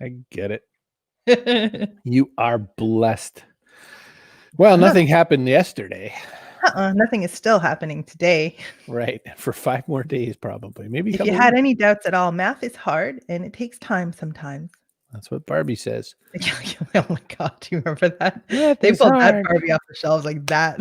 I get it. You are blessed. Well, nothing happened yesterday. Nothing is still happening today. Right. For 5 more days, probably. Maybe if you had any doubts at all, math is hard and it takes time sometimes. That's what Barbie says. Oh my God, do you remember that? Math they pulled hard. that Barbie off the shelves like that.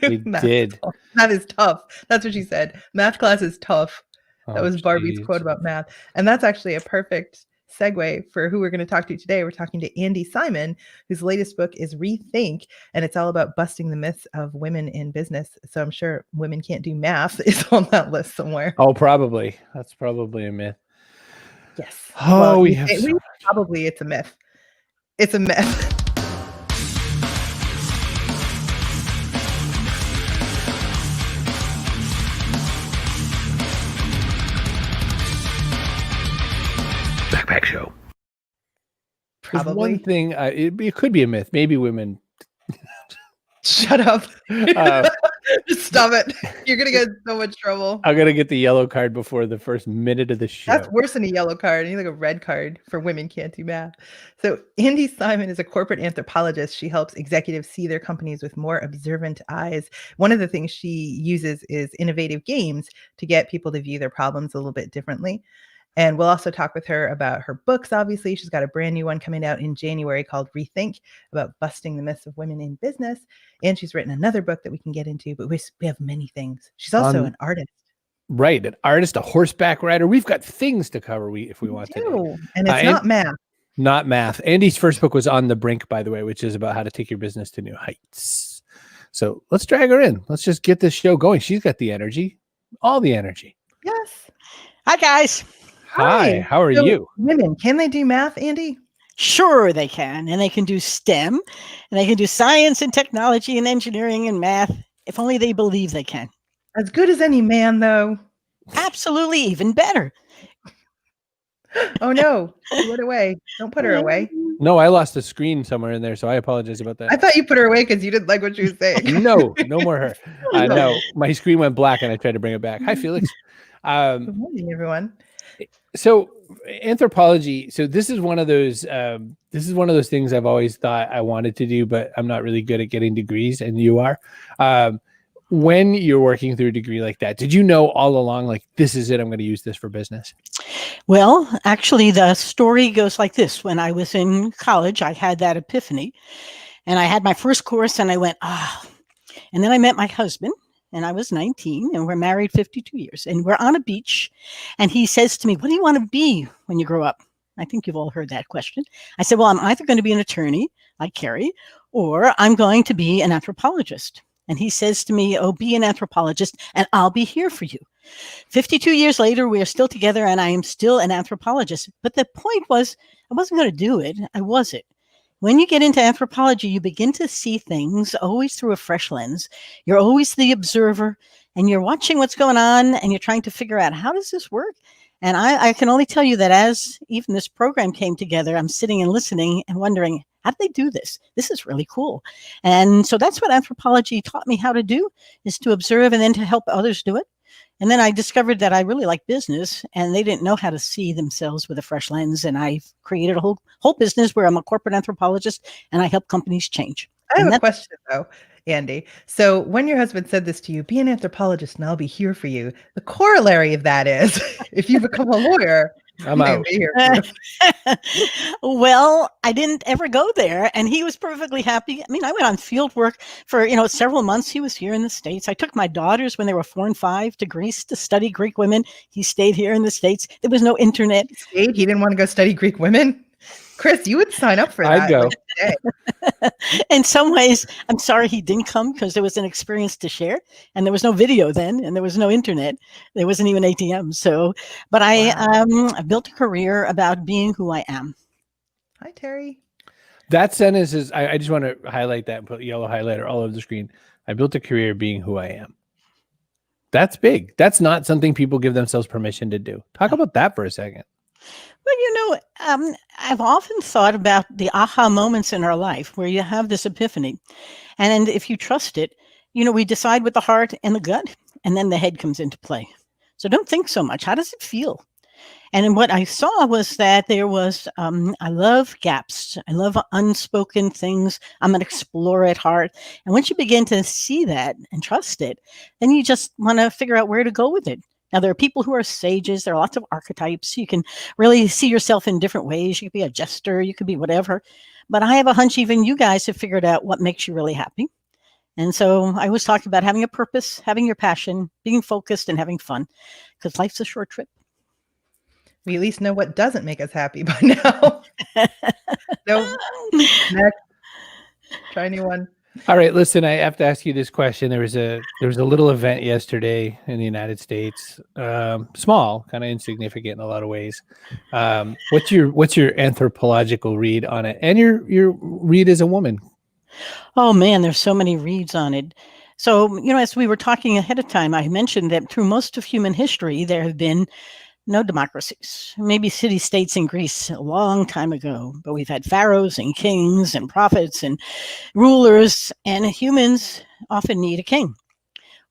They did. That is tough. That's what she said. Math class is tough. That was Barbie's quote about math. And that's actually a perfect segue for who we're going to talk to today. We're talking to Andi Simon, whose latest book is Rethink, and it's all about busting the myths of women in business. So I'm sure women can't do math is on that list somewhere. Oh, probably. That's probably a myth. Yes. Oh, well, probably it's a myth. It's a myth. Backpack Show. Probably. One thing, it could be a myth. Maybe women. Shut up. Just stop it. You're going to get in so much trouble. I'm going to get the yellow card before the first minute of the show. That's worse than a yellow card. You like a red card for women can't do math. So Andi Simon is a corporate anthropologist. She helps executives see their companies with more observant eyes. One of the things she uses is innovative games to get people to view their problems a little bit differently. And we'll also talk with her about her books, obviously. She's got a brand new one coming out in January called Rethink, about busting the myths of women in business. And she's written another book that we can get into, but we have many things. She's also an artist. Right. An artist, a horseback rider. We've got things to cover if we want to. And it's not math. Not math. Andy's first book was On the Brink, by the way, which is about how to take your business to new heights. So let's drag her in. Let's just get this show going. She's got the energy, all the energy. Yes. Hi, guys. Hi. How are you? Women, can they do math, Andi? Sure, they can. And they can do STEM, and they can do science and technology and engineering and math, if only they believe they can. As good as any man, though. Absolutely, even better. Oh, no. She went away. Don't put her away. No, I lost a screen somewhere in there, so I apologize about that. I thought you put her away because you didn't like what she was saying. No more her. No, my screen went black, and I tried to bring it back. Hi, Felix. Good morning, everyone. So anthropology. So this is one of those things I've always thought I wanted to do, but I'm not really good at getting degrees, and you are. When you're working through a degree like that, did you know all along, like, this is it, I'm going to use this for business? Well, actually, the story goes like this. When I was in college, I had that epiphany, and I had my first course, and I went, and then I met my husband. And I was 19, and we're married 52 years. And we're on a beach, and he says to me, what do you want to be when you grow up? I think you've all heard that question. I said, well, I'm either going to be an attorney like Kerry, or I'm going to be an anthropologist. And he says to me, oh, be an anthropologist, and I'll be here for you. 52 years later, we are still together, and I am still an anthropologist. But the point was, I wasn't going to do it. I wasn't. When you get into anthropology, you begin to see things always through a fresh lens. You're always the observer, and you're watching what's going on, and you're trying to figure out, how does this work? And I can only tell you that as even this program came together, I'm sitting and listening and wondering, how do they do this? This is really cool. And so that's what anthropology taught me how to do, is to observe and then to help others do it. And then I discovered that I really like business, and they didn't know how to see themselves with a fresh lens. And I created a whole business where I'm a corporate anthropologist, and I help companies change. I have a question, though, Andi. So when your husband said this to you, be an anthropologist and I'll be here for you, the corollary of that is, if you become a lawyer, I'm out. Well, I didn't ever go there, and he was perfectly happy. I mean, I went on field work for, several months. He was here in the States. I took my daughters when they were 4 and 5 to Greece to study Greek women. He stayed here in the States. There was no internet. He didn't want to go study Greek women? Chris, you would sign up for that. I'd go. In some ways, I'm sorry he didn't come, because there was an experience to share, and there was no video then, and there was no internet. There wasn't even ATM. So, but I built a career about being who I am. Hi, Terry. That sentence is, I just want to highlight that and put yellow highlighter all over the screen. I built a career being who I am. That's big. That's not something people give themselves permission to do. Talk about that for a second. Well, I've often thought about the aha moments in our life where you have this epiphany. And if you trust it, we decide with the heart and the gut, and then the head comes into play. So don't think so much. How does it feel? And what I saw was that there was, I love gaps. I love unspoken things. I'm an explorer at heart. And once you begin to see that and trust it, then you just want to figure out where to go with it. Now, there are people who are sages. There are lots of archetypes. You can really see yourself in different ways. You could be a jester. You could be whatever. But I have a hunch even you guys have figured out what makes you really happy. And so I always talk about having a purpose, having your passion, being focused, and having fun, because life's a short trip. We at least know what doesn't make us happy by now. No, next. Try a new one. All right, listen, I have to ask you this question. There was a little event yesterday in the United States, small, kind of insignificant in a lot of ways. What's your anthropological read on it, and your read as a woman? Oh man, there's so many reads on it. So, as we were talking ahead of time, I mentioned that through most of human history, there have been no democracies, maybe city-states in Greece a long time ago, but we've had pharaohs and kings and prophets and rulers, and humans often need a king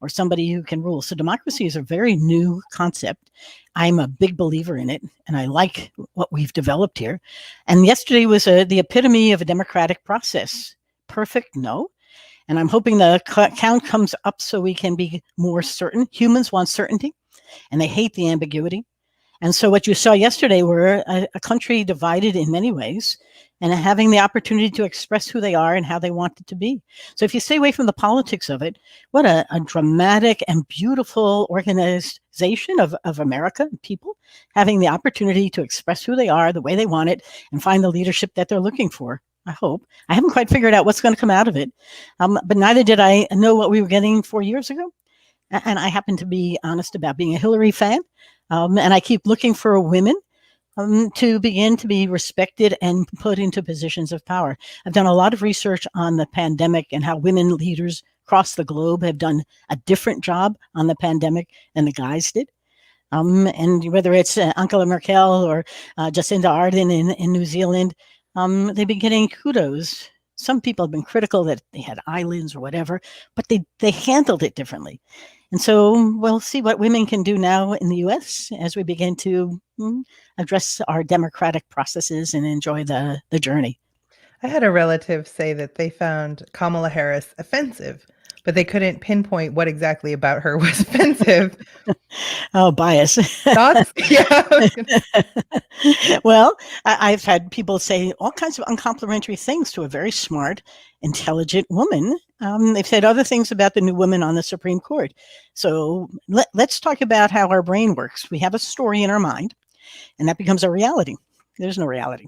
or somebody who can rule. So democracy is a very new concept. I'm a big believer in it, and I like what we've developed here. And yesterday was the epitome of a democratic process. Perfect? No. And I'm hoping the count comes up so we can be more certain. Humans want certainty, and they hate the ambiguity. And so what you saw yesterday were a country divided in many ways and having the opportunity to express who they are and how they want it to be. So if you stay away from the politics of it, what a dramatic and beautiful organization of America, people having the opportunity to express who they are, the way they want it, and find the leadership that they're looking for. I hope. I haven't quite figured out what's going to come out of it, but neither did I know what we were getting 4 years ago. And I happen to be honest about being a Hillary fan. And I keep looking for women to begin to be respected and put into positions of power. I've done a lot of research on the pandemic and how women leaders across the globe have done a different job on the pandemic than the guys did. And whether it's Angela Merkel or Jacinda Ardern in New Zealand, they've been getting kudos. Some people have been critical that they had islands or whatever, but they handled it differently. And so we'll see what women can do now in the U.S. as we begin to address our democratic processes and enjoy the journey. I had a relative say that they found Kamala Harris offensive, but they couldn't pinpoint what exactly about her was offensive. Oh, bias. Thoughts? Yeah. Well, I've had people say all kinds of uncomplimentary things to a very smart, intelligent woman. They've said other things about the new woman on the Supreme Court. So let's talk about how our brain works. We have a story in our mind, and that becomes a reality. There's no reality.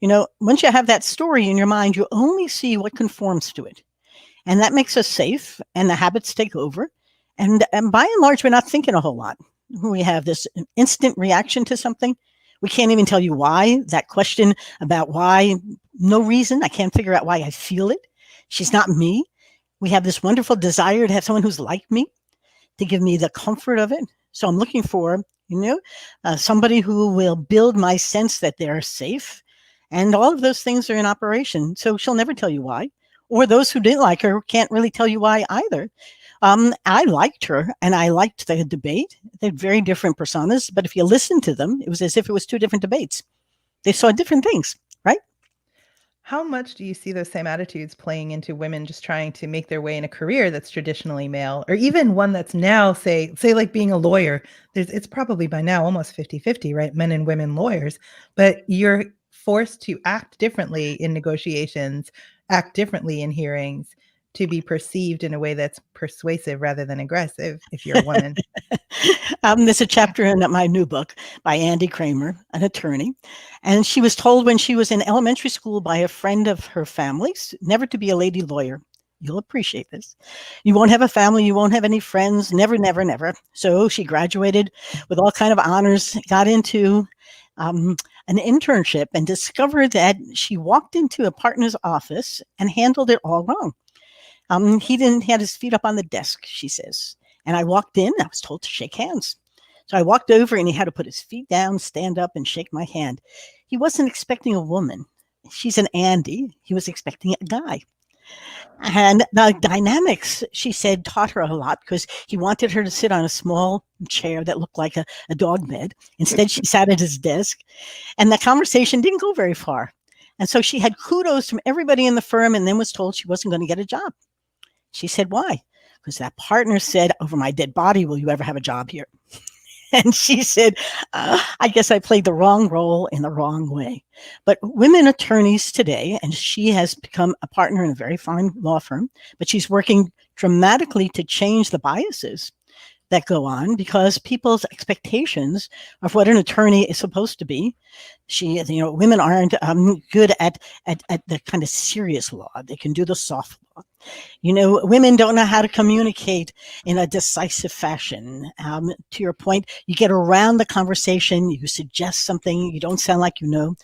Once you have that story in your mind, you only see what conforms to it. And that makes us safe, and the habits take over. And by and large, we're not thinking a whole lot. We have this instant reaction to something. We can't even tell you why. That question about why, no reason. I can't figure out why I feel it. She's not me. We have this wonderful desire to have someone who's like me, to give me the comfort of it. So I'm looking for, somebody who will build my sense that they're safe. And all of those things are in operation. So she'll never tell you why. Or those who didn't like her can't really tell you why either. I liked her, and I liked the debate. They're very different personas, but if you listen to them, it was as if it was two different debates. They saw different things, right? How much do you see those same attitudes playing into women just trying to make their way in a career that's traditionally male, or even one that's now, say like being a lawyer? It's probably by now almost 50-50, right? Men and women lawyers, but you're forced to act differently in negotiations, act differently in hearings, to be perceived in a way that's persuasive rather than aggressive if you're a woman. There's a chapter in my new book by Andi Kramer, an attorney. And she was told when she was in elementary school by a friend of her family's never to be a lady lawyer. You'll appreciate this. You won't have a family. You won't have any friends. Never, never, never. So she graduated with all kind of honors, got into an internship, and discovered that she walked into a partner's office and handled it all wrong. He didn't have his feet up on the desk, she says. And I walked in, I was told to shake hands. So I walked over and he had to put his feet down, stand up, and shake my hand. He wasn't expecting a woman. She's an Andi. He was expecting a guy. And the dynamics, she said, taught her a lot because he wanted her to sit on a small chair that looked like a dog bed. Instead, she sat at his desk, and the conversation didn't go very far. And so she had kudos from everybody in the firm and then was told she wasn't going to get a job. She said, why? Because that partner said, over my dead body, will you ever have a job here? And she said, I guess I played the wrong role in the wrong way. But women attorneys today, and she has become a partner in a very fine law firm, but she's working dramatically to change the biases that go on because people's expectations of what an attorney is supposed to be. Women aren't good at the kind of serious law. They can do the soft law. Women don't know how to communicate in a decisive fashion. To your point, you get around the conversation, you suggest something, you don't sound like you know.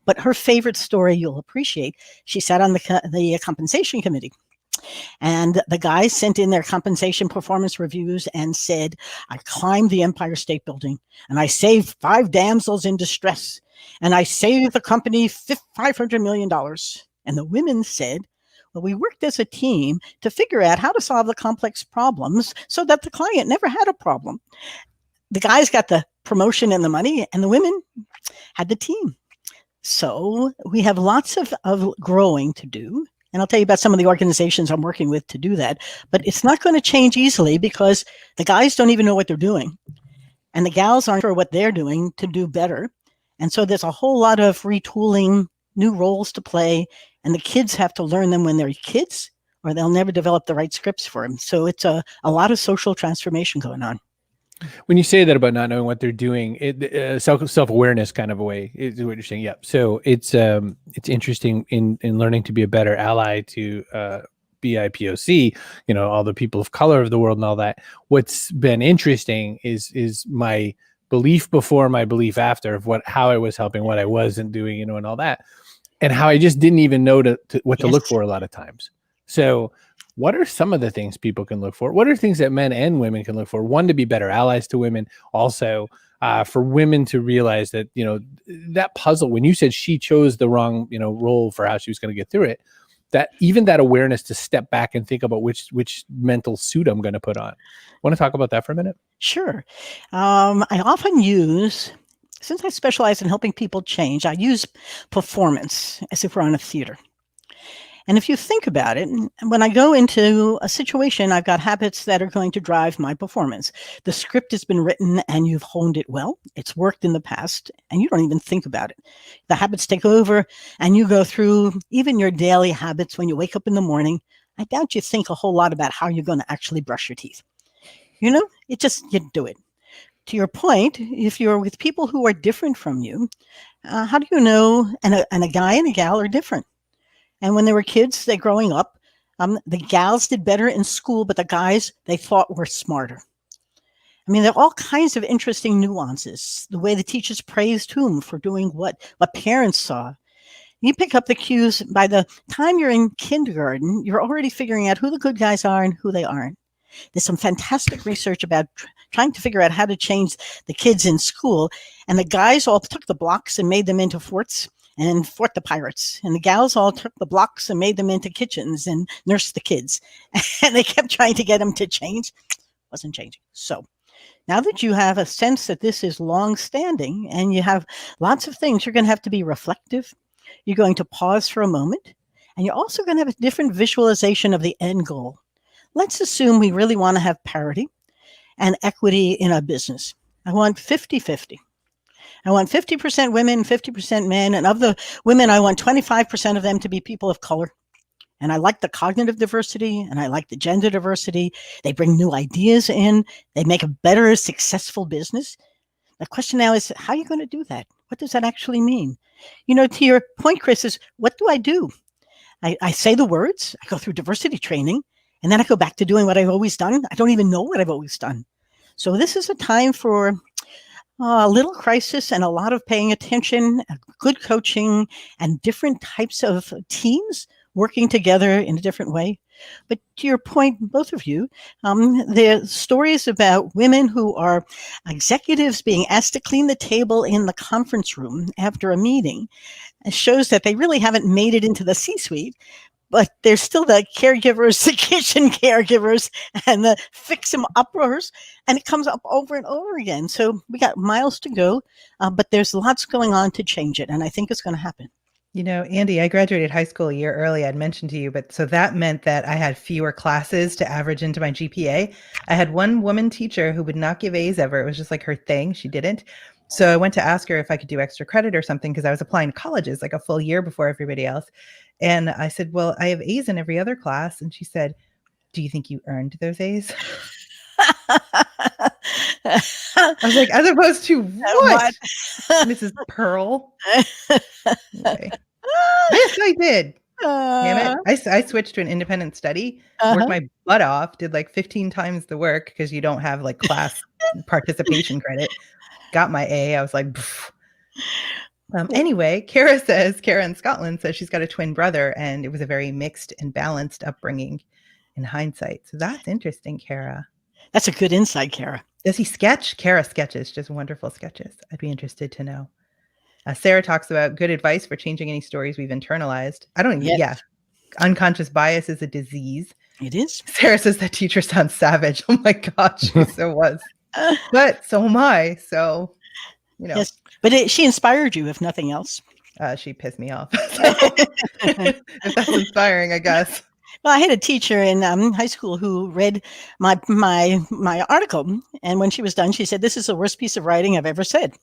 But her favorite story, you'll appreciate, she sat on the compensation committee. And the guys sent in their compensation performance reviews and said, I climbed the Empire State Building and I saved 5 damsels in distress and I saved the company $500 million. And the women said, well, we worked as a team to figure out how to solve the complex problems so that the client never had a problem. The guys got the promotion and the money and the women had the team. So we have lots of growing to do. And I'll tell you about some of the organizations I'm working with to do that. But it's not going to change easily because the guys don't even know what they're doing. And the gals aren't sure what they're doing to do better. And so there's a whole lot of retooling, new roles to play. And the kids have to learn them when they're kids or they'll never develop the right scripts for them. So it's a lot of social transformation going on. When you say that about not knowing what they're doing, self-awareness kind of a way is what you're saying. Yep. So it's interesting in learning to be a better ally to BIPOC, all the people of color of the world and all that. What's been interesting is my belief before, my belief after of how I was helping, what I wasn't doing, and all that, and how I just didn't even know what to look for a lot of times. So what are some of the things people can look for? What are things that men and women can look for? One, to be better allies to women. Also, for women to realize that, that puzzle, when you said she chose the wrong, role for how she was going to get through it, that even that awareness to step back and think about which mental suit I'm going to put on. Want to talk about that for a minute? Sure. I often use, since I specialize in helping people change, I use performance as if we're on a theater. And if you think about it, when I go into a situation, I've got habits that are going to drive my performance. The script has been written and you've honed it well. It's worked in the past and you don't even think about it. The habits take over and you go through even your daily habits when you wake up in the morning. I doubt you think a whole lot about how you're going to actually brush your teeth. You do it. To your point, if you're with people who are different from you, how do you know, and a guy and a gal are different. And when they were kids, they're growing up, the gals did better in school, but the guys they thought were smarter. I mean, there are all kinds of interesting nuances. The way the teachers praised whom for doing what parents saw. You pick up the cues. By the time you're in kindergarten, you're already figuring out who the good guys are and who they aren't. There's some fantastic research about trying to figure out how to change the kids in school. And the guys all took the blocks and made them into forts. And fought the pirates. And the gals all took the blocks and made them into kitchens and nursed the kids. And they kept trying to get them to change. Wasn't changing. So now that you have a sense that this is long-standing and you have lots of things, you're going to have to be reflective. You're going to pause for a moment. And you're also going to have a different visualization of the end goal. Let's assume we really want to have parity and equity in our business. I want 50-50. I want 50% women, 50% men. And of the women, I want 25% of them to be people of color. And I like the cognitive diversity and I like the gender diversity. They bring new ideas in. They make a better, successful business. The question now is, how are you going to do that? What does that actually mean? To your point, Chris, is what do I do? I say the words, I go through diversity training, and then I go back to doing what I've always done. I don't even know what I've always done. So this is a time for a little crisis and a lot of paying attention, good coaching, and different types of teams working together in a different way. But to your point, both of you, there are stories about women who are executives being asked to clean the table in the conference room after a meeting. It shows that they really haven't made it into the C-suite, but there's still the caregivers, the kitchen caregivers, and the fix-em-uppers, and it comes up over and over again. So we got miles to go, but there's lots going on to change it, and I think it's going to happen. You know, Andy, I graduated high school a year early, I'd mentioned to you, but so that meant that I had fewer classes to average into my GPA. I had one woman teacher who would not give A's ever. It was just like her thing. She didn't. So I went to ask her if I could do extra credit or something because I was applying to colleges like a full year before everybody else. And I said, well, I have A's in every other class. And she said, do you think you earned those A's? I was like, as opposed to what? Mrs. Pearl? Okay. Yes, I did. Damn it. I switched to an independent study, worked my butt off, did like 15 times the work because you don't have like class participation credit. Got my A. I was like, anyway, Kara in Scotland says she's got a twin brother and it was a very mixed and balanced upbringing in hindsight. So that's interesting, Kara. That's a good insight, Kara. Does he sketch? Kara sketches, just wonderful sketches. I'd be interested to know. Sarah talks about good advice for changing any stories we've internalized. I don't even, unconscious bias is a disease. It is. Sarah says that teacher sounds savage. Oh my God, she so was. But so am I. So, you know. Yes, but she inspired you, if nothing else. She pissed me off. If that's inspiring, I guess. Well, I had a teacher in high school who read my article, and when she was done, she said, "This is the worst piece of writing I've ever said."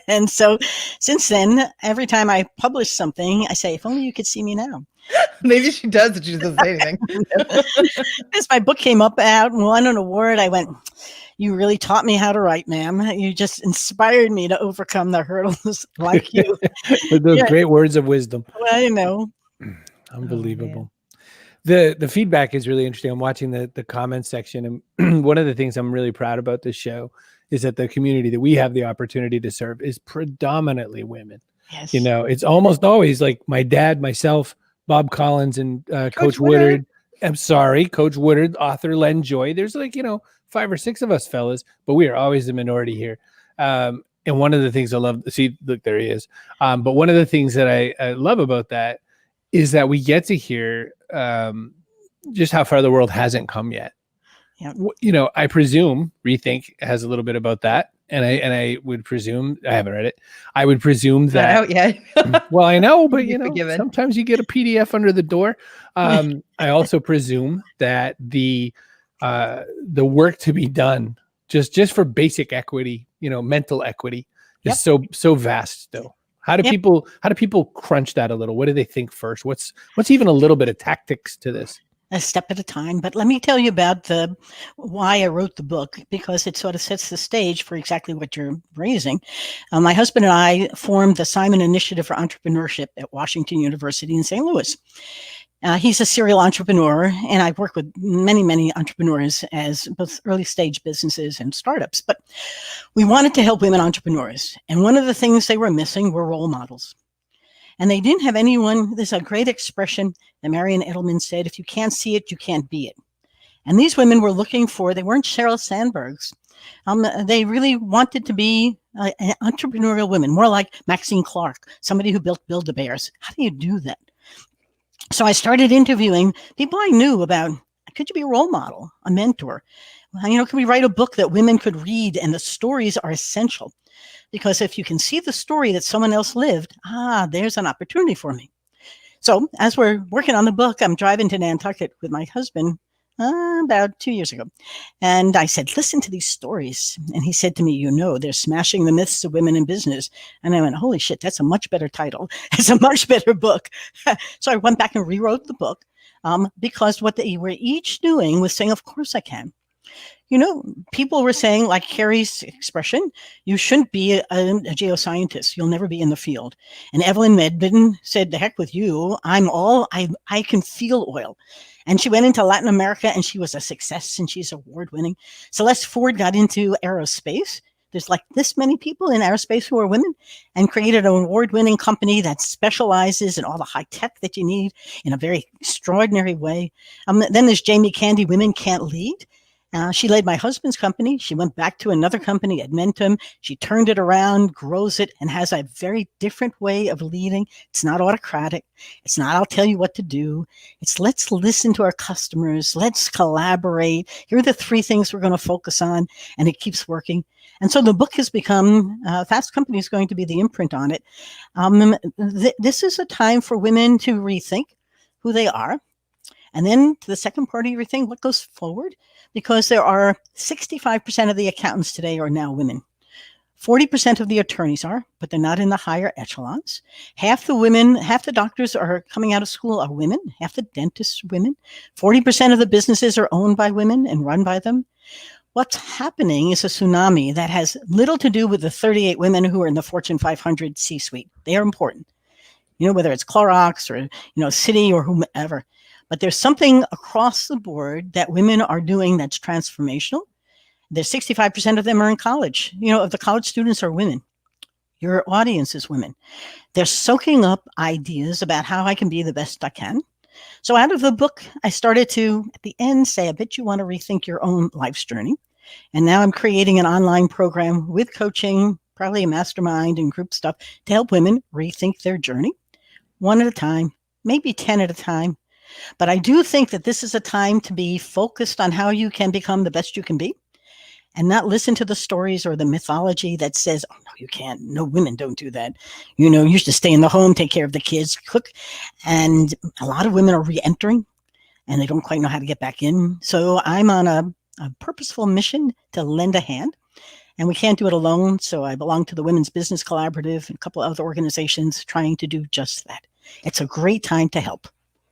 And so, since then, every time I publish something, I say, "If only you could see me now." Maybe she does, but she doesn't say anything. As my book came out and won an award, I went, "You really taught me how to write, ma'am. You just inspired me to overcome the hurdles like you." With those great words of wisdom. Well, you know, unbelievable. The feedback is really interesting. I'm watching the comments section, and one of the things I'm really proud about this show is that the community that we have the opportunity to serve is predominantly women. Yes. You know, it's almost always like my dad, myself, Bob Collins, and Coach Woodard. I'm sorry, Coach Woodard, author Len Joy. There's 5 or 6 of us fellas, but we are always the minority here. And one of the things I love, look, there he is. But one of the things that I love about that is that we get to hear just how far the world hasn't come yet. Yeah. You know, I presume Rethink has a little bit about that. And I would presume, I haven't read it. I would presume that. Not out yet. Well, I know, but sometimes you get a PDF under the door. I also presume that the work to be done just for basic equity, mental equity is so vast still. How do people crunch that a little? What do they think first? What's even a little bit of tactics to this? A step at a time. But let me tell you about why I wrote the book, because it sort of sets the stage for exactly what you're raising. My husband and I formed the Simon Initiative for Entrepreneurship at Washington University in St. Louis. He's a serial entrepreneur, and I've worked with many, many entrepreneurs as both early stage businesses and startups. But we wanted to help women entrepreneurs. And one of the things they were missing were role models. And they didn't have anyone. There's a great expression that Marian Edelman said, if you can't see it, you can't be it. And these women were looking they weren't Sheryl Sandbergs. They really wanted to be entrepreneurial women, more like Maxine Clark, somebody who built Build-A-Bears. How do you do that? So I started interviewing people I knew about, could you be a role model, a mentor? Could we write a book that women could read? And the stories are essential. Because if you can see the story that someone else lived, there's an opportunity for me. So as we're working on the book, I'm driving to Nantucket with my husband about 2 years ago. And I said, listen to these stories. And he said to me, they're smashing the myths of women in business. And I went, holy shit, that's a much better title. It's a much better book. So I went back and rewrote the book because what they were each doing was saying, of course I can. People were saying, like Kerry's expression, you shouldn't be a geoscientist. You'll never be in the field. And Evelyn Medbin said, the heck with you. I can feel oil. And she went into Latin America and she was a success and she's award-winning. Celeste Ford got into aerospace. There's like this many people in aerospace who are women, and created an award-winning company that specializes in all the high tech that you need in a very extraordinary way. Then there's Jamie Candy, Women Can't Lead. She led my husband's company. She went back to another company, Admentum. She turned it around, grows it, and has a very different way of leading. It's not autocratic. It's not, I'll tell you what to do. It's let's listen to our customers. Let's collaborate. Here are the 3 things we're going to focus on, and it keeps working. And so the book has become, Fast Company is going to be the imprint on it. This is a time for women to rethink who they are. And then to the second part of your thing, what goes forward? Because there are 65% of the accountants today are now women. 40% of the attorneys are, but they're not in the higher echelons. Half the doctors are coming out of school are women. Half the dentists are women. 40% of the businesses are owned by women and run by them. What's happening is a tsunami that has little to do with the 38 women who are in the Fortune 500 C-suite. They are important. Whether it's Clorox or, Citi or whomever. But there's something across the board that women are doing that's transformational. There's 65% of them are in college. Of the college students are women. Your audience is women. They're soaking up ideas about how I can be the best I can. So out of the book, I started to, at the end, say, I bet you want to rethink your own life's journey. And now I'm creating an online program with coaching, probably a mastermind and group stuff to help women rethink their journey, 1 at a time, maybe 10 at a time. But I do think that this is a time to be focused on how you can become the best you can be and not listen to the stories or the mythology that says, oh, no, you can't. No, women don't do that. You should stay in the home, take care of the kids, cook. And a lot of women are re-entering and they don't quite know how to get back in. So I'm on a purposeful mission to lend a hand. And we can't do it alone. So I belong to the Women's Business Collaborative and a couple of other organizations trying to do just that. It's a great time to help.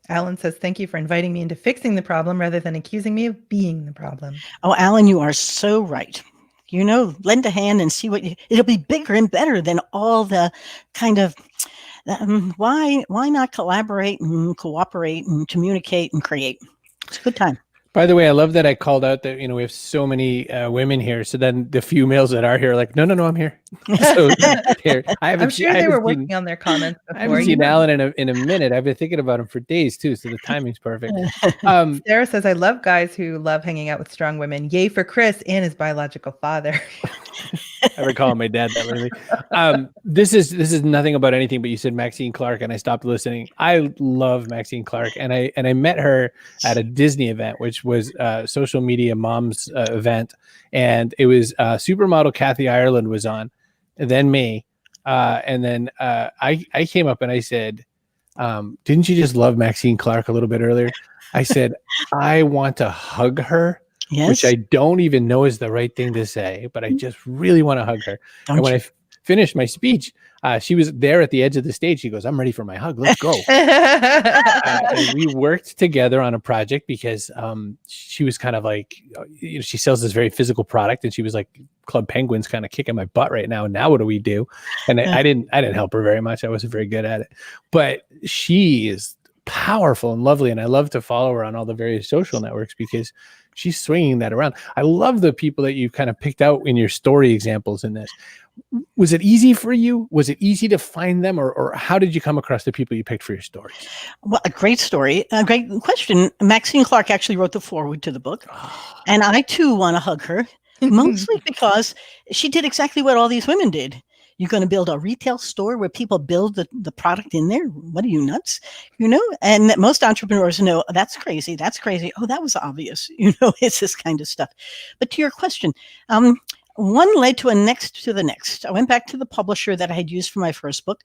Alan says, thank you for inviting me into fixing the problem rather than accusing me of being the problem. Oh, Alan, you are so right. Lend a hand and see it'll be bigger and better than all the kind of, why not collaborate and cooperate and communicate and create? It's a good time. By the way, I love that I called out that, we have so many women here. So then the few males that are here are like, no, I'm here. So here. I'm sure they were working on their comments before. I haven't seen Alan in a minute. I've been thinking about him for days too. So the timing's perfect. Sarah says, I love guys who love hanging out with strong women. Yay for Chris and his biological father. I recall my dad that lately. This is nothing about anything, but you said Maxine Clark and I stopped listening. I love Maxine Clark and I met her at a Disney event, which was social media moms event. And it was supermodel Cathy Ireland was on, and then me. And then I came up and I said, didn't you just love Maxine Clark a little bit earlier? I said, I want to hug her. Yes. Which I don't even know is the right thing to say, but I just really want to hug her. And when I finished my speech, she was there at the edge of the stage. She goes, I'm ready for my hug. Let's go. And we worked together on a project because she was kind of like, she sells this very physical product. And she was like, Club Penguin's kind of kicking my butt right now. Now what do we do? And I didn't help her very much. I wasn't very good at it. But she is powerful and lovely. And I love to follow her on all the various social networks because she's swinging that around. I love the people that you kind of picked out in your story examples in this. Was it easy for you? Was it easy to find them? Or how did you come across the people you picked for your stories? Well, a great story. A great question. Maxine Clark actually wrote the foreword to the book. And I, too, want to hug her, mostly because she did exactly what all these women did. You're going to build a retail store where people build the product in there. What are you, nuts? And most entrepreneurs know that's crazy. That's crazy. Oh, that was obvious. It's this kind of stuff. But to your question, one led to the next. I went back to the publisher that I had used for my first book.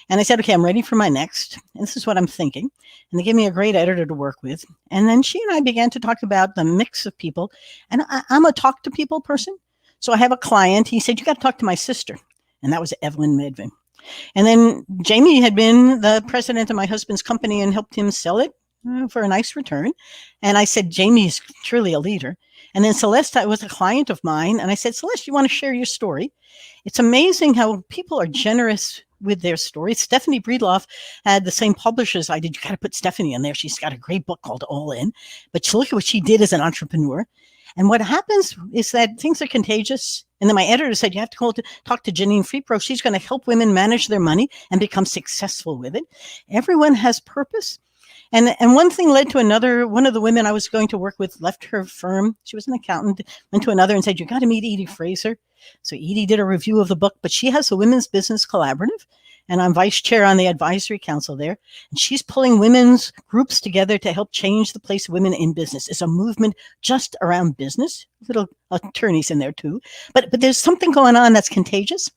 And I said, okay, I'm ready for my next. And this is what I'm thinking. And they gave me a great editor to work with. And then she and I began to talk about the mix of people. And I'm a talk to people person. So I have a client. He said, you got to talk to my sister. And that was Evelyn Medvin. And then Jamie had been the president of my husband's company and helped him sell it for a nice return. And I said, Jamie is truly a leader. And then Celeste was a client of mine. And I said, Celeste, you want to share your story? It's amazing how people are generous with their stories. Stephanie Breedlove had the same publishers I did. You got to put Stephanie in there. She's got a great book called All In. But look at what she did as an entrepreneur. And what happens is that things are contagious. And then my editor said, you have to talk to Janine Freepro. She's going to help women manage their money and become successful with it. Everyone has purpose. And one thing led to another. One of the women I was going to work with left her firm. She was an accountant, went to another and said, you got to meet Edie Fraser. So Edie did a review of the book, but she has a Women's Business Collaborative, and I'm vice chair on the advisory council there. And she's pulling women's groups together to help change the place of women in business. It's a movement just around business, little attorneys in there too. But there's something going on that's contagious.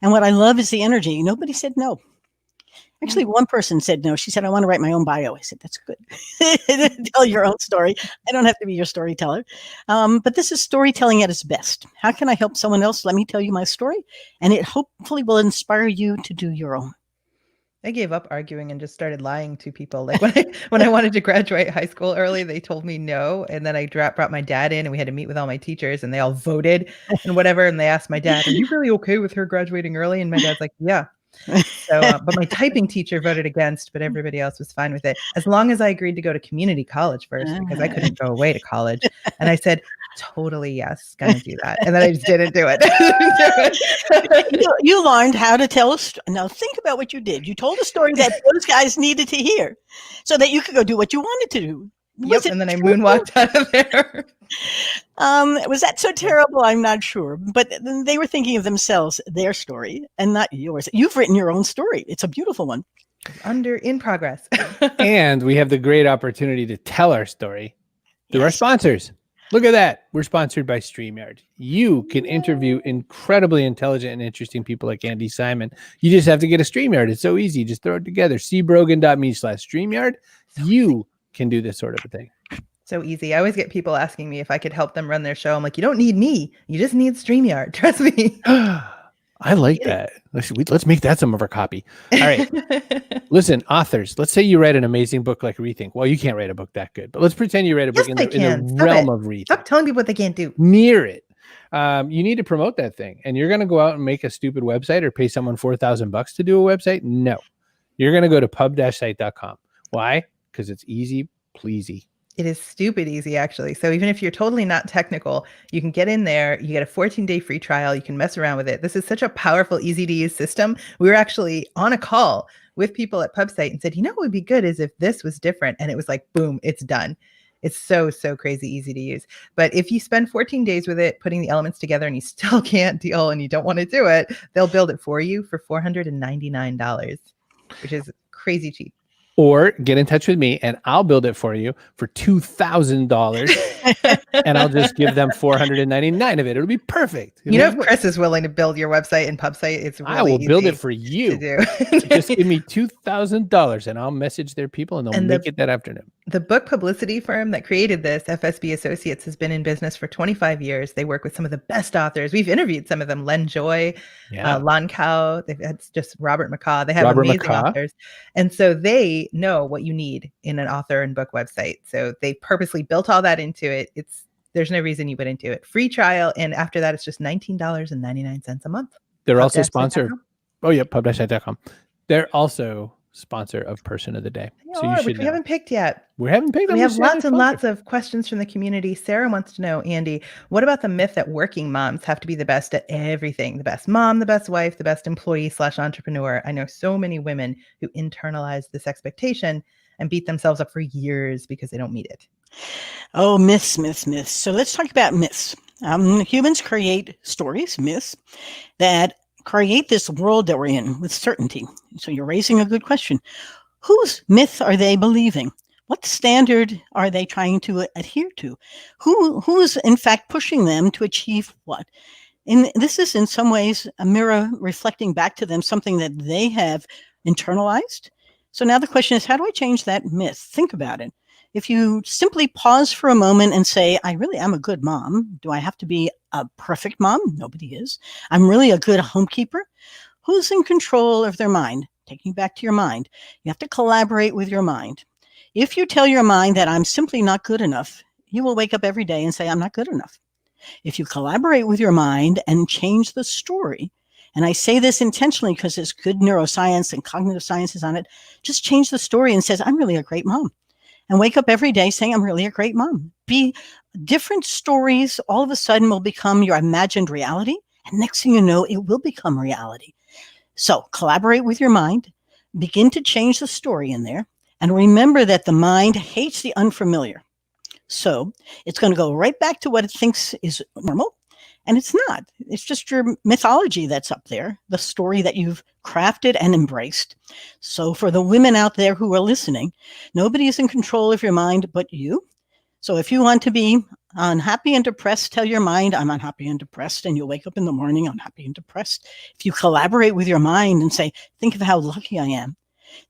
And what I love is the energy. Nobody said no. Actually, one person said no. She said, I want to write my own bio. I said, that's good. Tell your own story. I don't have to be your storyteller. But this is storytelling at its best. How can I help someone else? Let me tell you my story. And it hopefully will inspire you to do your own. I gave up arguing and just started lying to people. Like when I wanted to graduate high school early, they told me no. And then I brought my dad in and we had to meet with all my teachers and they all voted and whatever. And they asked my dad, are you really okay with her graduating early? And my dad's like, yeah. So, but my typing teacher voted against, but everybody else was fine with it. As long as I agreed to go to community college first, because I couldn't go away to college. And I said, totally, yes, gonna do that. And then I just didn't do it. You learned how to tell a story. Now think about what you did. You told a story that those guys needed to hear so that you could go do what you wanted to do. Yep, and then I moonwalked out of there. Was that so terrible? I'm not sure. But they were thinking of themselves, their story, and not yours. You've written your own story. It's a beautiful one. In progress. And we have the great opportunity to tell our story through our sponsors. Look at that. We're sponsored by StreamYard. You can interview incredibly intelligent and interesting people like Andi Simon. You just have to get a StreamYard. It's so easy. Just throw it together. cbrogan.me/StreamYard. You can do this sort of a thing. So easy. I always get people asking me if I could help them run their show. I'm like, you don't need me. You just need StreamYard. Trust me. I like that. Let's make that some of our copy. All right. Listen, authors, let's say you write an amazing book like Rethink. Well, you can't write a book that good, but let's pretend you write a book in the realm of Rethink. Stop telling people what they can't do. Near it. You need to promote that thing. And you're going to go out and make a stupid website or pay someone $4,000 to do a website? No. You're going to go to pub-site.com. Why? Because it's easy, pleasy. It is stupid easy, actually. So even if you're totally not technical, you can get in there. You get a 14-day free trial. You can mess around with it. This is such a powerful, easy-to-use system. We were actually on a call with people at PubSite and said, you know what would be good is if this was different. And it was like, boom, it's done. It's so crazy easy to use. But if you spend 14 days with it, putting the elements together and you still can't deal and you don't want to do it, they'll build it for you for $499, which is crazy cheap. Or get in touch with me and I'll build it for you for $2,000 and I'll just give them $499 of it. It'll be perfect. If Chris is willing to build your website and PubSite, it's really I will build it for you. To Just give me $2,000 and I'll message their people and they'll make it that afternoon. The book publicity firm that created this, FSB Associates, has been in business for 25 years. They work with some of the best authors. We've interviewed some of them, Len Joy, Lon Cow. They've had just Robert McCaw. They have amazing authors. And so they know what you need in an author and book website. So they purposely built all that into it. There's no reason you wouldn't do it. Free trial. And after that, it's just $19.99 a month. They're also sponsor. Oh, yeah. Pub-site.com. They're also sponsor of Person of the Day. So you should we haven't picked yet. We haven't picked them. We have lots and lots of questions from the community. Sarah wants to know, Andi, what about the myth that working moms have to be the best at everything? The best mom, the best wife, the best employee/entrepreneur. I know so many women who internalize this expectation and beat themselves up for years because they don't meet it. Oh, myths. So let's talk about myths. Humans create stories, myths, that create this world that we're in with certainty. So you're raising a good question. Whose myth are they believing? What standard are they trying to adhere to? Who's in fact pushing them to achieve what? And this is in some ways a mirror reflecting back to them something that they have internalized. So now the question is, how do I change that myth? Think about it. If you simply pause for a moment and say, I really am a good mom. Do I have to be a perfect mom? Nobody is. I'm really a good homekeeper. Who's in control of their mind? Taking back to your mind. You have to collaborate with your mind. If you tell your mind that I'm simply not good enough, you will wake up every day and say, I'm not good enough. If you collaborate with your mind and change the story, and I say this intentionally because there's good neuroscience and cognitive sciences on it, just change the story and says, I'm really a great mom. And wake up every day saying, I'm really a great mom. Be different stories all of a sudden will become your imagined reality. And next thing you know, it will become reality. So collaborate with your mind, begin to change the story in there. And remember that the mind hates the unfamiliar. So it's going to go right back to what it thinks is normal. And it's not. It's just your mythology that's up there, the story that you've crafted and embraced. So for the women out there who are listening, nobody is in control of your mind but you. So if you want to be unhappy and depressed, tell your mind, I'm unhappy and depressed. And you'll wake up in the morning unhappy and depressed. If you collaborate with your mind and say, think of how lucky I am,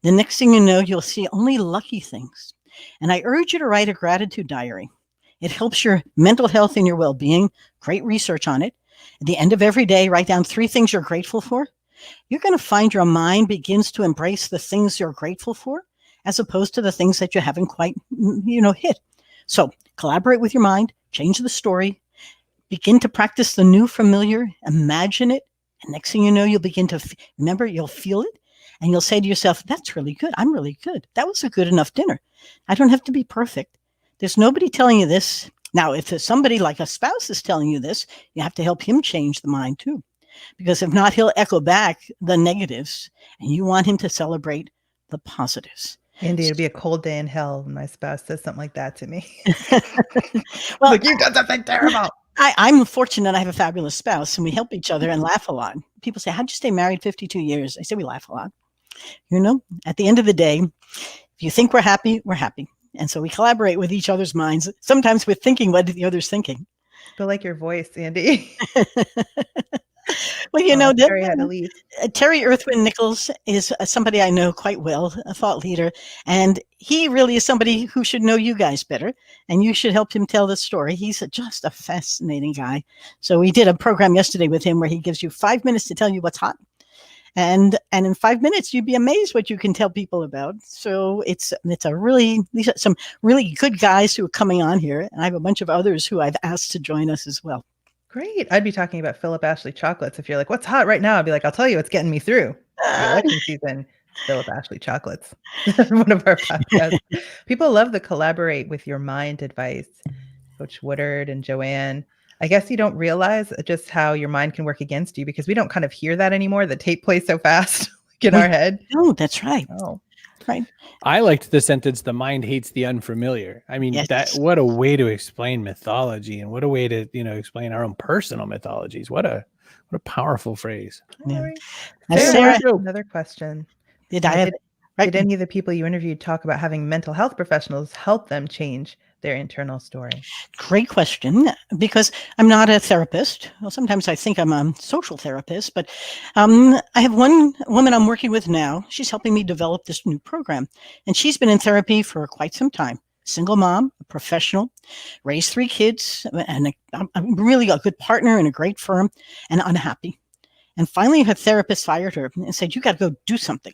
the next thing you know, you'll see only lucky things. And I urge you to write a gratitude diary. It helps your mental health and your well-being. Great research on it. At the end of every day, write down 3 things you're grateful for. You're going to find your mind begins to embrace the things you're grateful for, as opposed to the things that you haven't quite, hit. So collaborate with your mind, change the story, begin to practice the new familiar, imagine it. And next thing you know, you'll begin to remember, you'll feel it. And you'll say to yourself, that's really good. I'm really good. That was a good enough dinner. I don't have to be perfect. There's nobody telling you this. Now, if there's somebody like a spouse is telling you this, you have to help him change the mind too. Because if not, he'll echo back the negatives. And you want him to celebrate the positives. Andy, it'd be a cold day in hell when my spouse says something like that to me. Well, like, you've done something terrible. I'm fortunate I have a fabulous spouse and we help each other and laugh a lot. People say, how'd you stay married 52 years? I say, we laugh a lot. At the end of the day, if you think we're happy, we're happy. And so we collaborate with each other's minds. Sometimes we're thinking what the other's thinking. But like your voice, Andy. Well, Terry had to leave. Terry Earthwind Nichols is somebody I know quite well, a thought leader. And he really is somebody who should know you guys better. And you should help him tell the story. He's just a fascinating guy. So we did a program yesterday with him where he gives you 5 minutes to tell you what's hot. And in 5 minutes, you'd be amazed what you can tell people about. So these are some really good guys who are coming on here. And I have a bunch of others who I've asked to join us as well. Great. I'd be talking about Philip Ashley chocolates. If you're like, what's hot right now? I'd be like, I'll tell you what's getting me through the election season. Philip Ashley chocolates. One of our podcasts. People love the collaborate with your mind advice. Coach Woodard and Joanne. I guess you don't realize just how your mind can work against you because we don't kind of hear that anymore. The tape plays so fast in our head. Oh, that's right. Oh, right. I liked the sentence, the mind hates the unfamiliar. I mean, Yes. what a way to explain mythology and what a way to, explain our own personal mythologies. What a powerful phrase. Yeah. Sarah, another question. Did any of the people you interviewed talk about having mental health professionals help them change their internal story? Great question, because I'm not a therapist. Well, sometimes I think I'm a social therapist, but I have one woman I'm working with now. She's helping me develop this new program, and she's been in therapy for quite some time. Single mom, a professional, raised 3 kids, and I'm really a good partner in a great firm, and unhappy. And finally, her therapist fired her and said, you got to go do something.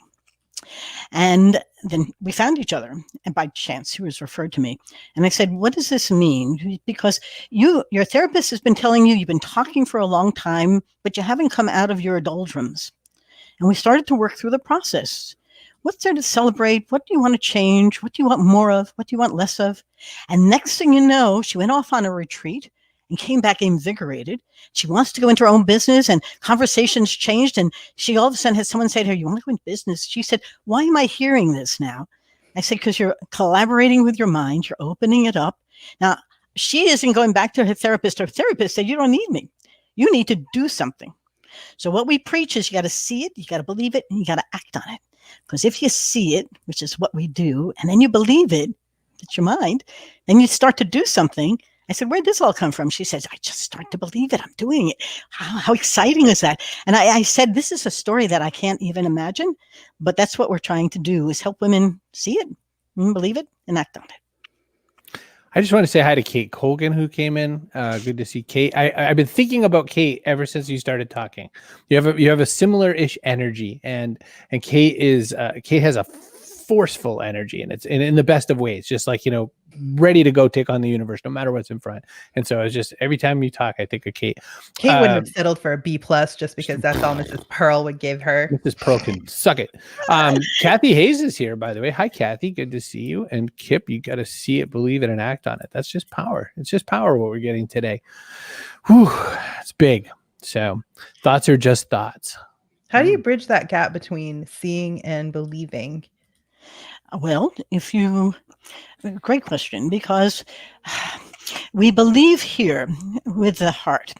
And then we found each other, and by chance, he was referred to me. And I said, what does this mean? Because your therapist has been telling you, you've been talking for a long time, but you haven't come out of your doldrums. And we started to work through the process. What's there to celebrate? What do you want to change? What do you want more of? What do you want less of? And next thing you know, she went off on a retreat and came back invigorated. She wants to go into her own business, and conversations changed. And she all of a sudden had someone say to her, you want to go into business? She said, why am I hearing this now? I said, because you're collaborating with your mind. You're opening it up. Now, she isn't going back to her therapist. Her therapist said, you don't need me. You need to do something. So what we preach is you got to see it, you got to believe it, and you got to act on it. Because if you see it, which is what we do, and then you believe it, it's your mind, then you start to do something. I said, where'd this all come from? She says, I just start to believe it. I'm doing it. How exciting is that? And I said, this is a story that I can't even imagine, but that's what we're trying to do, is help women see it, and believe it, and act on it. I just want to say hi to Kate Colgan, who came in. Good to see Kate. I've been thinking about Kate ever since you started talking. You have a similar-ish energy, and Kate has a forceful energy, and it's in the best of ways, just like, ready to go take on the universe no matter what's in front. And so it's just every time you talk, I think of Kate. Kate wouldn't have settled for a B+ just because that's all Mrs. Pearl would give her. Mrs. Pearl can suck it. Cathy Hayes is here, by the way. Hi, Cathy. Good to see you. And Kip, you got to see it, believe it, and act on it. That's just power. It's just power what we're getting today. Whew, it's big. So thoughts are just thoughts. How do you bridge that gap between seeing and believing? Well, great question, because we believe here with the heart.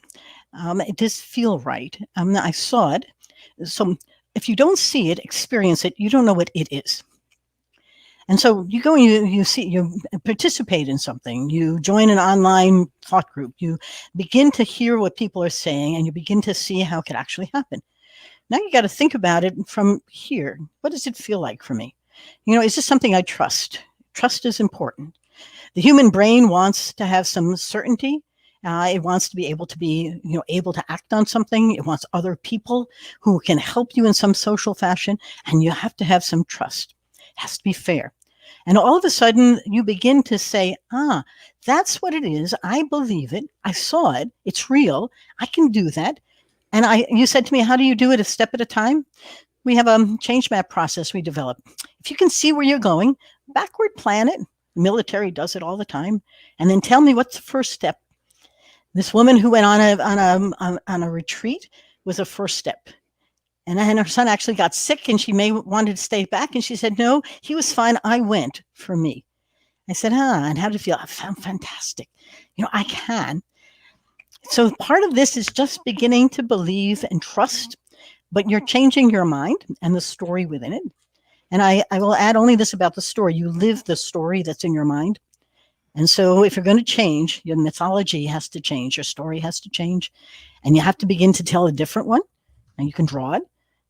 It does feel right. I saw it. So if you don't see it, experience it, you don't know what it is. And so you go and you participate in something, you join an online thought group, you begin to hear what people are saying, and you begin to see how it could actually happen. Now you got to think about it from here. What does it feel like for me? Is this something I trust? Trust is important. The human brain wants to have some certainty. It wants to be able to act on something. It wants other people who can help you in some social fashion, and you have to have some trust. It has to be fair. And all of a sudden, you begin to say, that's what it is. I believe it. I saw it. It's real. I can do that. And you said to me, how do you do it a step at a time? We have a change map process we develop. If you can see where you're going, backward plan it. The military does it all the time. And then tell me, what's the first step? This woman who went on a retreat was a first step. And then her son actually got sick, and she wanted to stay back. And she said, no, he was fine. I went for me. I said, and how did it feel? I found fantastic. I can. So part of this is just beginning to believe and trust, but you're changing your mind and the story within it. And I will add only this about the story. You live the story that's in your mind. And so if you're going to change, your mythology has to change, your story has to change, and you have to begin to tell a different one. And you can draw it.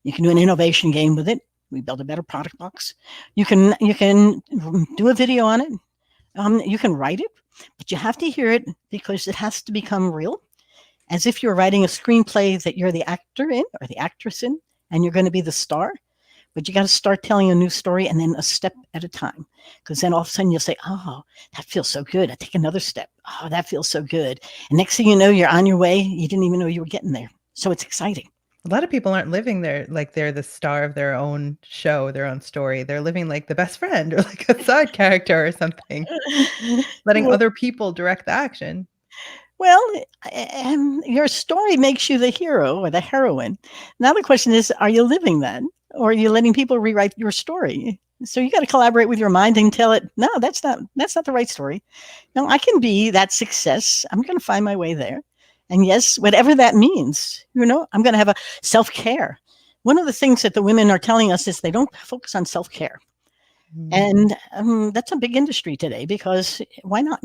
You can do an innovation game with it. We build a better product box. You can do a video on it. You can write it, but you have to hear it because it has to become real, as if you're writing a screenplay that you're the actor in or the actress in, and you're going to be the star. But you got to start telling a new story, and then a step at a time, because then all of a sudden you'll say, oh, that feels so good. I take another step. Oh, that feels so good. And next thing you know, you're on your way. You didn't even know you were getting there. So it's exciting. A lot of people aren't living there like they're the star of their own show, their own story. They're living like the best friend or like a side character or something, letting other people direct the action. Well, your story makes you the hero or the heroine. Now the question is, are you living that? Or are you letting people rewrite your story? So you got to collaborate with your mind and tell it, no, that's not the right story. No, I can be that success. I'm going to find my way there. And yes, whatever that means, I'm going to have a self-care. One of the things that the women are telling us is they don't focus on self-care. And that's a big industry today, because why not?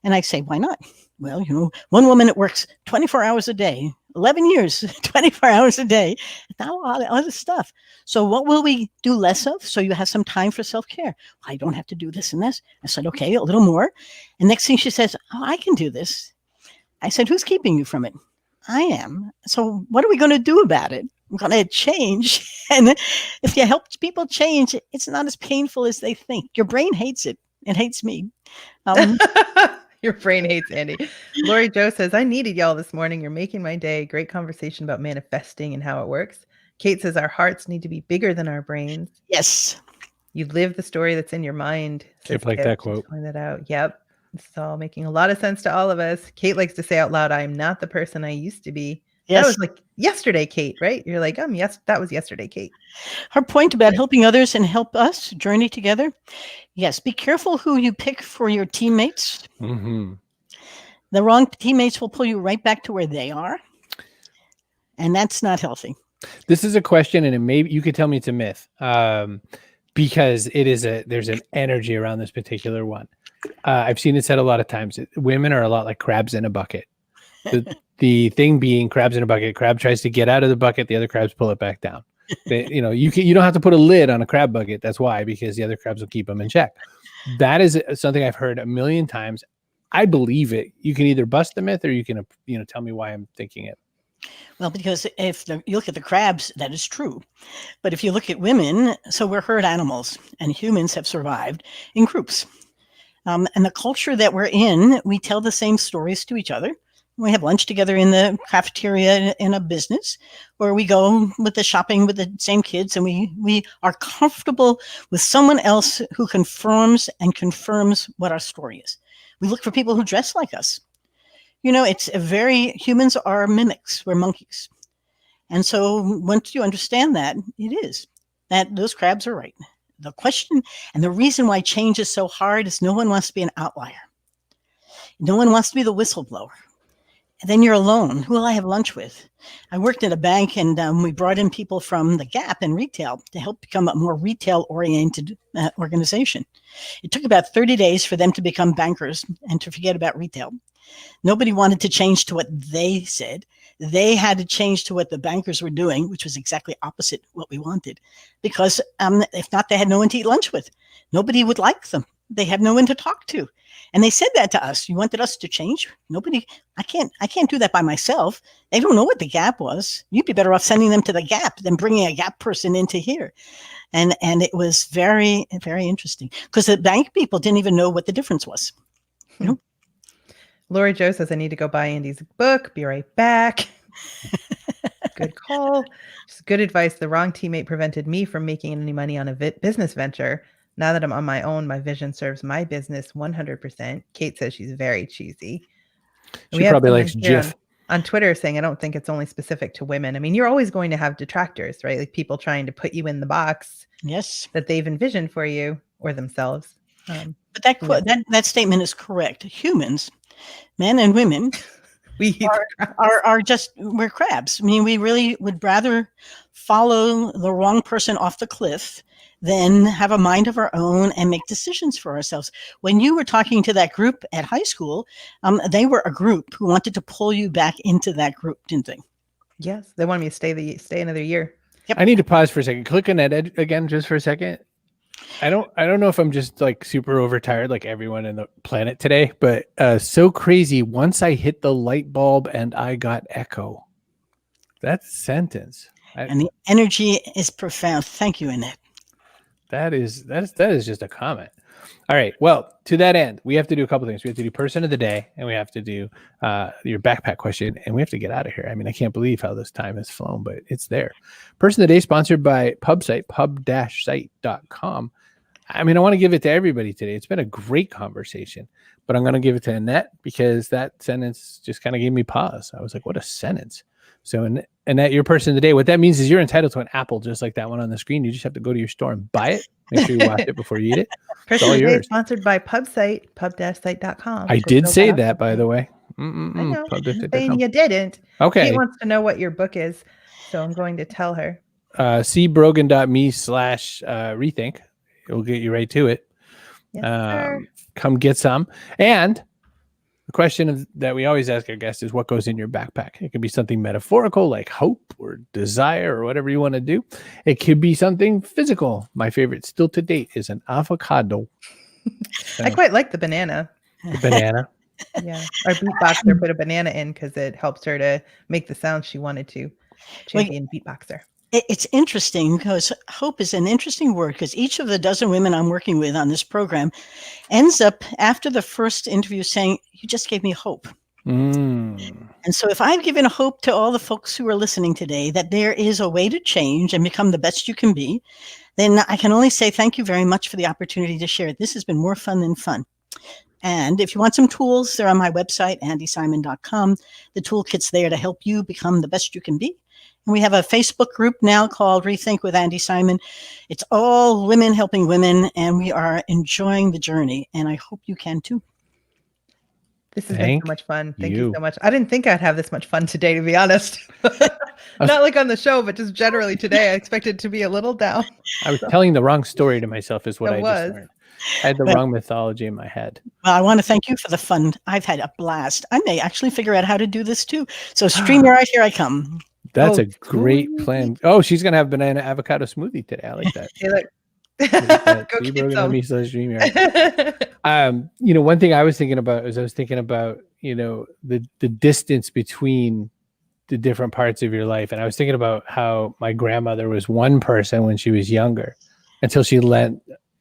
And I say, why not? Well, one woman that works 24 hours a day, 11 years, 24 hours a day, not a lot of other stuff. So what will we do less of? So you have some time for self-care. I don't have to do this and this. I said, okay, a little more. And next thing she says, oh, I can do this. I said, who's keeping you from it? I am. So what are we going to do about it? I'm going to change. And if you help people change, it's not as painful as they think. Your brain hates it. It hates me. Your brain hates Andy. Lori Jo says, I needed y'all this morning. You're making my day. Great conversation about manifesting and how it works. Kate says, our hearts need to be bigger than our brains. Yes. You live the story that's in your mind. Kate liked that quote. Point that out. Yep. It's all making a lot of sense to all of us. Kate likes to say out loud, I am not the person I used to be. Yes. That was like yesterday, Kate, right? You're like, yes, that was yesterday, Kate. Her point about helping others and help us journey together. Yes, be careful who you pick for your teammates. Mm-hmm. The wrong teammates will pull you right back to where they are. And that's not healthy. This is a question, and you could tell me it's a myth, because there's an energy around this particular one. I've seen it said a lot of times. Women are a lot like crabs in a bucket. The thing being, crabs in a bucket. Crab tries to get out of the bucket. The other crabs pull it back down. You don't have to put a lid on a crab bucket. That's why, because the other crabs will keep them in check. That is something I've heard a million times. I believe it. You can either bust the myth, or you can tell me why I'm thinking it. Well, because if you look at the crabs, that is true. But if you look at women, so we're herd animals, and humans have survived in groups. And the culture that we're in, we tell the same stories to each other. We have lunch together in the cafeteria in a business, or we go with the shopping with the same kids, and we are comfortable with someone else who confirms what our story is. We look for people who dress like us. Humans are mimics. We're monkeys. And so once you understand that, it is that those crabs are right. the question and the reason why change is so hard is no one wants to be an outlier. No one wants to be the whistleblower. And then you're alone. Who will I have lunch with? I worked at a bank, and we brought in people from the Gap and retail to help become a more retail-oriented organization. It took about 30 days for them to become bankers and to forget about retail. Nobody wanted to change to what they said. They had to change to what the bankers were doing, which was exactly opposite what we wanted. Because if not, they had no one to eat lunch with. Nobody would like them. They had no one to talk to. And they said that to us. You wanted us to change? Nobody, I can't do that by myself. They don't know what the Gap was. You'd be better off sending them to the Gap than bringing a Gap person into here. And it was very, very interesting because the bank people didn't even know what the difference was. You know? Lori Jo says, I need to go buy Andy's book. Be right back. Good call. Just good advice. The wrong teammate prevented me from making any money on a business venture. Now that I'm on my own, my vision serves my business 100%. Kate says she's very cheesy. She probably likes Jif. On Twitter saying, I don't think it's only specific to women. I mean, you're always going to have detractors, right? Like people trying to put you in the box that they've envisioned for you or themselves. But that statement is correct. Humans, men and women, we're crabs. I mean, we really would rather follow the wrong person off the cliff than have a mind of our own and make decisions for ourselves. When you were talking to that group at high school, they were a group who wanted to pull you back into that group, didn't they? Yes, they wanted me to stay another year. Yep. I need to pause for a second. Click on that again just for a second. I don't know if I'm just like super overtired like everyone in the planet today, but so crazy. Once I hit the light bulb and I got echo. That sentence. And the energy is profound. Thank you, Annette. That is just a comment. All right. Well, to that end, we have to do a couple things. We have to do person of the day, and we have to do your backpack question, and we have to get out of here. I mean, I can't believe how this time has flown, but it's there. Person of the day sponsored by PubSite, pub-site.com. I mean, I want to give it to everybody today. It's been a great conversation, but I'm going to give it to Annette because that sentence just kind of gave me pause. I was like, what a sentence. So, Annette, your person of the day, what that means is you're entitled to an apple just like that one on the screen. You just have to go to your store and buy it. Make sure you wash it before you eat it. Person of the day sponsored by PubSite, pub-site.com. I did say that, by the way. I know. I'm saying you didn't. Okay. She wants to know what your book is, so I'm going to tell her. See brogan.me/rethink. It'll get you right to it. Yes, come get some. And the question that we always ask our guests is what goes in your backpack. It could be something metaphorical like hope or desire or whatever you want to do. It could be something physical. My favorite still to date is an avocado. I quite like the banana. The banana. Yeah. Our beatboxer put a banana in because it helps her to make the sound she wanted to. Champion beatboxer. It's interesting because hope is an interesting word because each of the dozen women I'm working with on this program ends up after the first interview saying, you just gave me hope. And so if I've given hope to all the folks who are listening today that there is a way to change and become the best you can be, then I can only say thank you very much for the opportunity to share it. This has been more fun than fun. And if you want some tools, they're on my website, andysimon.com. The toolkit's there to help you become the best you can be. And we have a Facebook group now called Rethink with Andi Simon. It's all women helping women, and we are enjoying the journey. And I hope you can too. This has been so much fun. Thank you so much. I didn't think I'd have this much fun today, to be honest. Not like on the show, but just generally today. I expected to be a little down. I was telling the wrong story to myself is what I just learned. I had the wrong mythology in my head. Well, I want to thank you for the fun. I've had a blast. I may actually figure out how to do this too. So StreamYard, here I come. That's a great plan. Oh, she's going to have banana avocado smoothie today. I like that. Hey, look. Go get some. One thing I was thinking about is the distance between the different parts of your life. And I was thinking about how my grandmother was one person when she was younger until she let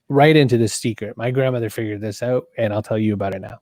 right into this secret. My grandmother figured this out, and I'll tell you about it now.